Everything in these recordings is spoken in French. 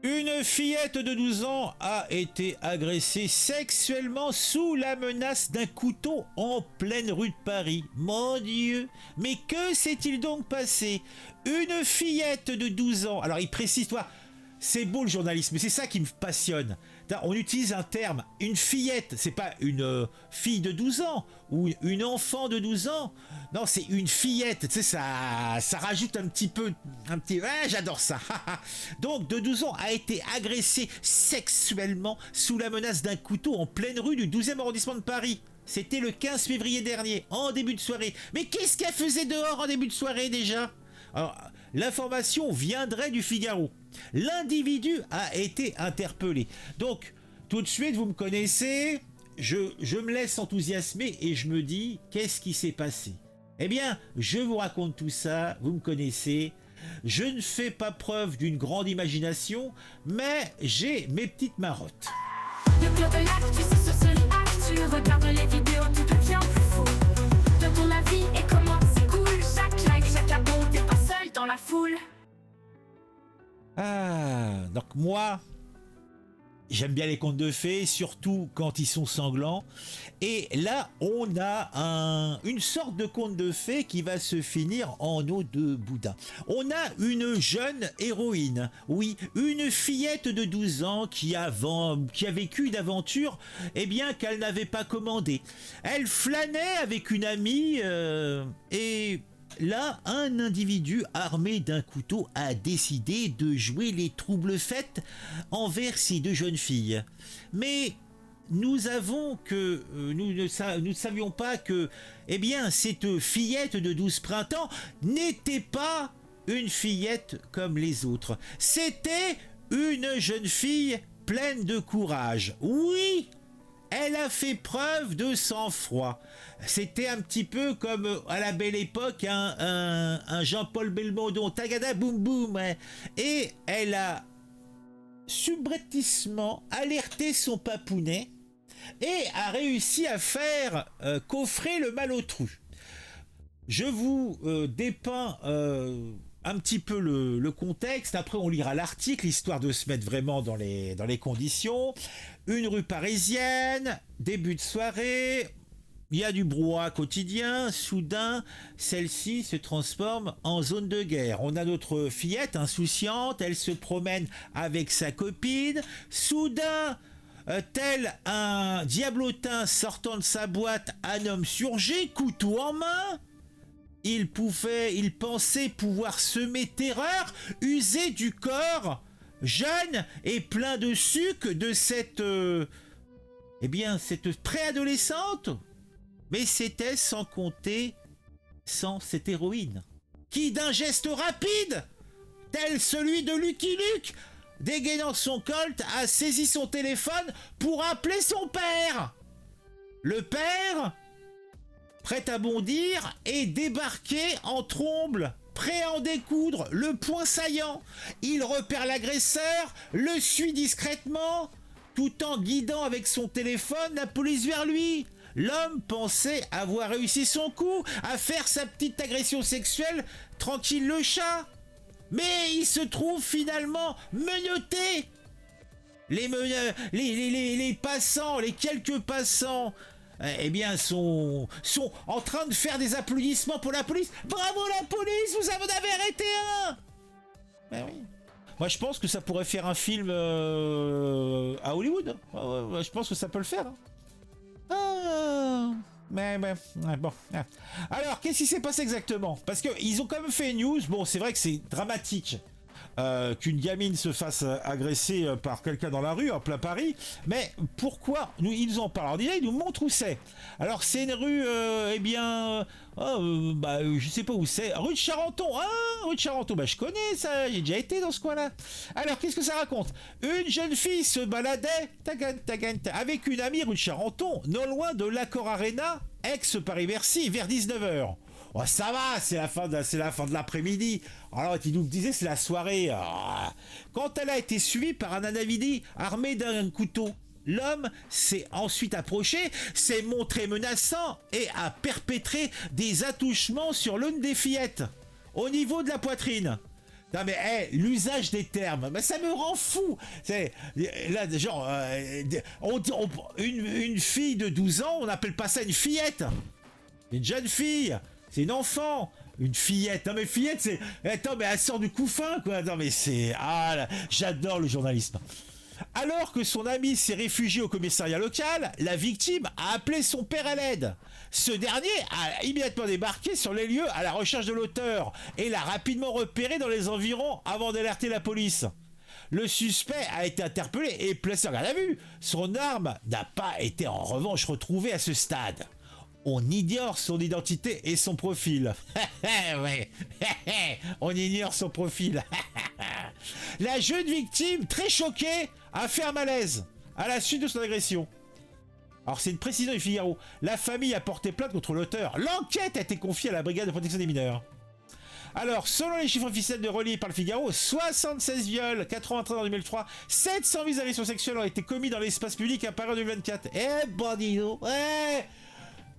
Une fillette de 12 ans a été agressée sexuellement sous la menace d'un couteau en pleine rue de Paris. Mon Dieu, mais que s'est-il donc passé? Une fillette de 12 ans, alors il précise, toi, c'est beau le journalisme, c'est ça qui me passionne. On utilise un terme, une fillette, c'est pas une fille de 12 ans ou une enfant de 12 ans. Non, c'est une fillette, tu sais, ça rajoute un petit... Ouais, j'adore ça. Donc, de 12 ans, a été agressée sexuellement sous la menace d'un couteau en pleine rue du 12e arrondissement de Paris. C'était le 15 février dernier, en début de soirée. Mais qu'est-ce qu'elle faisait dehors en début de soirée déjà? Alors, l'information viendrait du Figaro. L'individu a été interpellé. Donc, tout de suite, vous me connaissez, je me laisse enthousiasmer et je me dis, qu'est-ce qui s'est passé? Eh bien, je vous raconte tout ça, vous me connaissez. Je ne fais pas preuve d'une grande imagination, mais j'ai mes petites marottes. Le club de l'actu, c'est sur Actu. Regarde les vidéos, tout devient plus fou. De ton avis et comment c'est cool. Chaque like, chaque abon, t'es pas seul dans la foule. Ah, donc moi, j'aime bien les contes de fées, surtout quand ils sont sanglants. Et là, on a une sorte de conte de fées qui va se finir en eau de boudin. On a une jeune héroïne, oui, une fillette de 12 ans qui a vécu une aventure, eh bien, qu'elle n'avait pas commandée. Elle flânait avec une amie et... Là, un individu armé d'un couteau a décidé de jouer les troubles-fêtes envers ces deux jeunes filles. Mais nous ne savions pas que, eh bien, cette fillette de 12 printemps n'était pas une fillette comme les autres. C'était une jeune fille pleine de courage. Oui! Elle a fait preuve de sang-froid. C'était un petit peu comme à la belle époque un Jean-Paul Belmondo, tagada boum boum. Hein. Et elle a subrepticement alerté son papounet et a réussi à faire coffrer le malotru. Je vous dépeins un petit peu le contexte, après on lira l'article, histoire de se mettre vraiment dans les conditions. Une rue parisienne, début de soirée, il y a du brouhaha quotidien, soudain, celle-ci se transforme en zone de guerre. On a notre fillette insouciante, elle se promène avec sa copine, soudain, tel un diablotin sortant de sa boîte, un homme surgé, couteau en main. Il pensait pouvoir semer terreur, user du corps jeune et plein de suc de cette préadolescente. Mais c'était sans compter sans cette héroïne, qui d'un geste rapide, tel celui de Lucky Luke, dégainant son colt, a saisi son téléphone pour appeler son père. Le père, prêt à bondir, et débarqué en tromble, prêt à en découdre, le point saillant. Il repère l'agresseur, le suit discrètement, tout en guidant avec son téléphone la police vers lui. L'homme pensait avoir réussi son coup, à faire sa petite agression sexuelle, tranquille le chat. Mais il se trouve finalement menotté. Les passants, les quelques passants, eh bien, sont en train de faire des applaudissements pour la police. Bravo la police, vous en avez arrêté un. Ben oui. Moi, je pense que ça pourrait faire un film à Hollywood. Je pense que ça peut le faire. Mais bon. Alors, qu'est-ce qui s'est passé exactement? Parce qu'ils ont quand même fait une news. Bon, c'est vrai que c'est dramatique. Qu'une gamine se fasse agresser par quelqu'un dans la rue en plein Paris, mais pourquoi ils nous en parlent? Alors déjà ils nous montrent où c'est. Alors c'est une rue, je sais pas où c'est, rue de Charenton. Rue de Charenton, je connais ça, j'ai déjà été dans ce coin-là. Alors qu'est-ce que ça raconte? Une jeune fille se baladait avec une amie rue de Charenton, non loin de l'Accor Arena, ex-Paris-Bercy, vers 19h. Oh, ça va, c'est la fin de l'après-midi. Alors, il nous disait c'est la soirée. Quand elle a été suivie par un individu armé d'un couteau, l'homme s'est ensuite approché, s'est montré menaçant et a perpétré des attouchements sur l'une des fillettes, au niveau de la poitrine. Non mais l'usage des termes, mais ça me rend fou. C'est là genre une fille de 12 ans, on n'appelle pas ça une fillette. Une jeune fille, c'est une enfant. Une fillette, non mais fillette c'est... Attends mais elle sort du couffin quoi. Non mais c'est... Ah là, j'adore le journalisme. Alors que son ami s'est réfugié au commissariat local, la victime a appelé son père à l'aide. Ce dernier a immédiatement débarqué sur les lieux à la recherche de l'auteur et l'a rapidement repéré dans les environs avant d'alerter la police. Le suspect a été interpellé et placé en garde à vue. Son arme n'a pas été en revanche retrouvée à ce stade. On ignore son identité et son profil. Ouais. On ignore son profil. La jeune victime, très choquée, a fait un malaise à la suite de son agression. Alors c'est une précision du Figaro. La famille a porté plainte contre l'auteur. L'enquête a été confiée à la brigade de protection des mineurs. Alors, selon les chiffres officiels de relayés par le Figaro, 76 viols, 93 en 2003, 708 agressions sexuelles ont été commis dans l'espace public à Paris en 2024. Eh, bandito,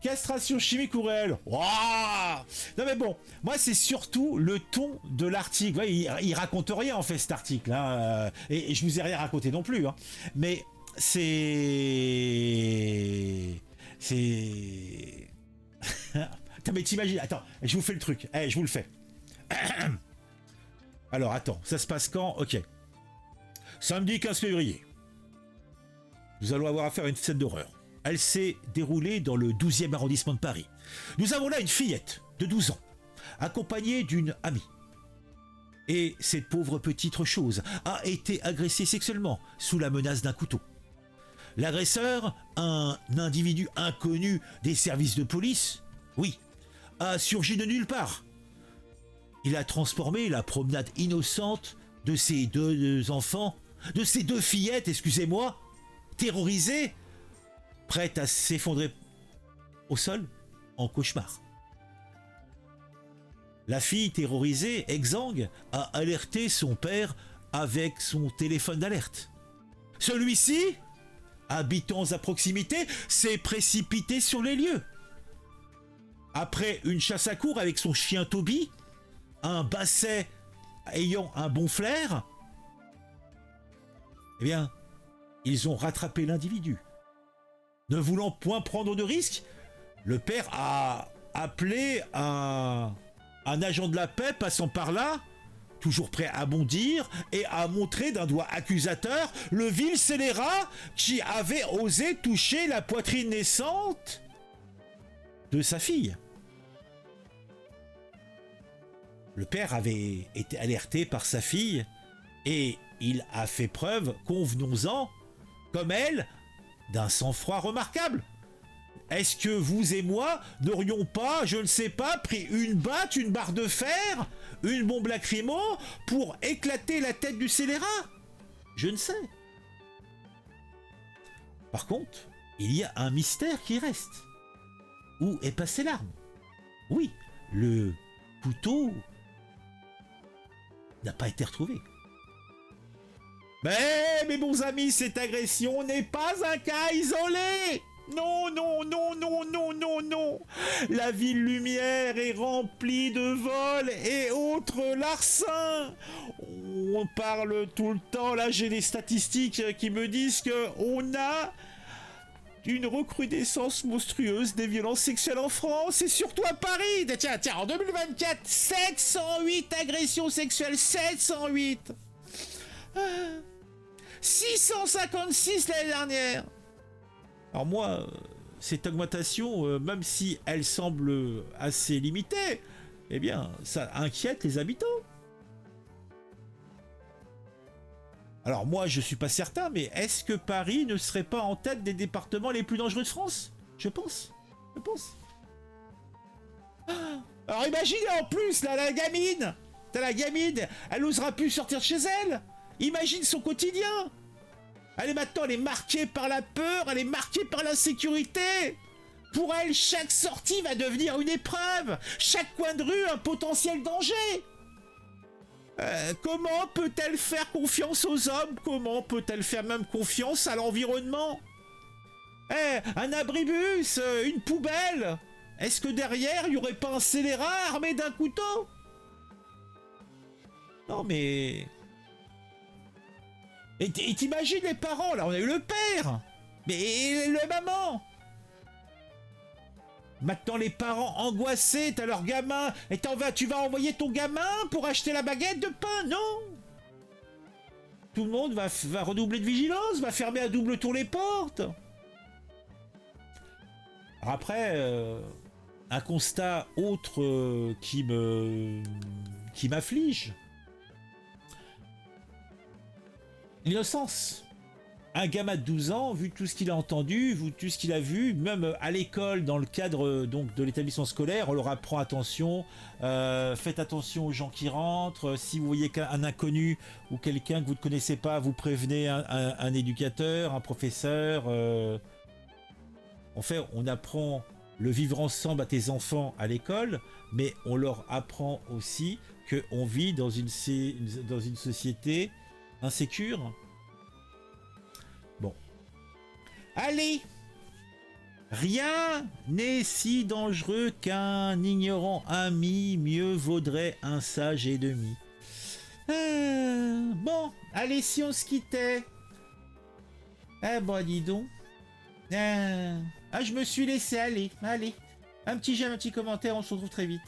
castration chimique ou réelle. Wouah. Non mais bon, moi c'est surtout le ton de l'article. Ouais, il raconte rien en fait cet article. Hein. Et je vous ai rien raconté non plus. Hein. Mais c'est... Attends, mais t'imagines... Attends, je vous fais le truc. Je vous le fais. Alors attends, ça se passe quand? Ok. Samedi 15 février. Nous allons avoir affaire à une scène d'horreur. Elle s'est déroulée dans le 12e arrondissement de Paris. Nous avons là une fillette de 12 ans, accompagnée d'une amie. Et cette pauvre petite chose a été agressée sexuellement sous la menace d'un couteau. L'agresseur, un individu inconnu des services de police, oui, a surgi de nulle part. Il a transformé la promenade innocente de ces deux enfants, de ces deux fillettes, excusez-moi, terrorisées, prête à s'effondrer au sol en cauchemar. La fille terrorisée, exsangue, a alerté son père avec son téléphone d'alerte. Celui-ci, habitant à proximité, s'est précipité sur les lieux. Après une chasse à courre avec son chien Toby, un basset ayant un bon flair, eh bien, ils ont rattrapé l'individu. Ne voulant point prendre de risques, le père a appelé un agent de la paix passant par là, toujours prêt à bondir, et a montré d'un doigt accusateur le vil scélérat qui avait osé toucher la poitrine naissante de sa fille. Le père avait été alerté par sa fille et il a fait preuve, convenons-en, comme elle, d'un sang-froid remarquable. Est-ce que vous et moi n'aurions pas, je ne sais pas, pris une batte, une barre de fer, une bombe lacrymo pour éclater la tête du scélérat? Je ne sais. Par contre, il y a un mystère qui reste. Où est passée l'arme? Oui, le couteau n'a pas été retrouvé. Mais, mes bons amis, cette agression n'est pas un cas isolé. Non, non, non, non, non, non, non. La ville lumière est remplie de vols et autres larcins. On parle tout le temps, là j'ai des statistiques qui me disent qu'on a une recrudescence monstrueuse des violences sexuelles en France et surtout à Paris. Tiens, en 2024, 708 agressions sexuelles, 708. 656 l'année dernière. Alors moi, cette augmentation, même si elle semble assez limitée, eh bien, ça inquiète les habitants. Alors moi, je suis pas certain, mais est-ce que Paris ne serait pas en tête des départements les plus dangereux de France? Je pense. Alors imagine en plus, là, la gamine. T'as la gamine, elle n'osera plus sortir de chez elle. Imagine son quotidien. Elle est marquée par la peur, elle est marquée par l'insécurité. Pour elle, chaque sortie va devenir une épreuve. Chaque coin de rue, un potentiel danger. Comment peut-elle faire confiance aux hommes? Comment peut-elle faire même confiance à l'environnement? Un abribus, une poubelle. Est-ce que derrière, il n'y aurait pas un scélérat armé d'un couteau? Non mais... Et t'imagines les parents, là, on a eu le père, mais la maman. Maintenant les parents angoissés, t'as leur gamin, et tu vas envoyer ton gamin pour acheter la baguette de pain, non? Tout le monde va redoubler de vigilance, va fermer à double tour les portes. Alors après, un constat autre qui m'afflige. L'innocence. Un gamin de 12 ans, vu tout ce qu'il a entendu, vu tout ce qu'il a vu, même à l'école, dans le cadre donc de l'établissement scolaire, on leur apprend attention, faites attention aux gens qui rentrent, si vous voyez un inconnu ou quelqu'un que vous ne connaissez pas, vous prévenez un éducateur, un professeur. En fait, on apprend le vivre ensemble à tes enfants à l'école, mais on leur apprend aussi qu'on vit dans une société insécure. Bon. Allez! Rien n'est si dangereux qu'un ignorant ami, mieux vaudrait un sage ennemi. Bon, allez, si on se quittait. Eh bon, dis donc. Je me suis laissé aller. Allez, un petit j'aime, un petit commentaire, on se retrouve très vite.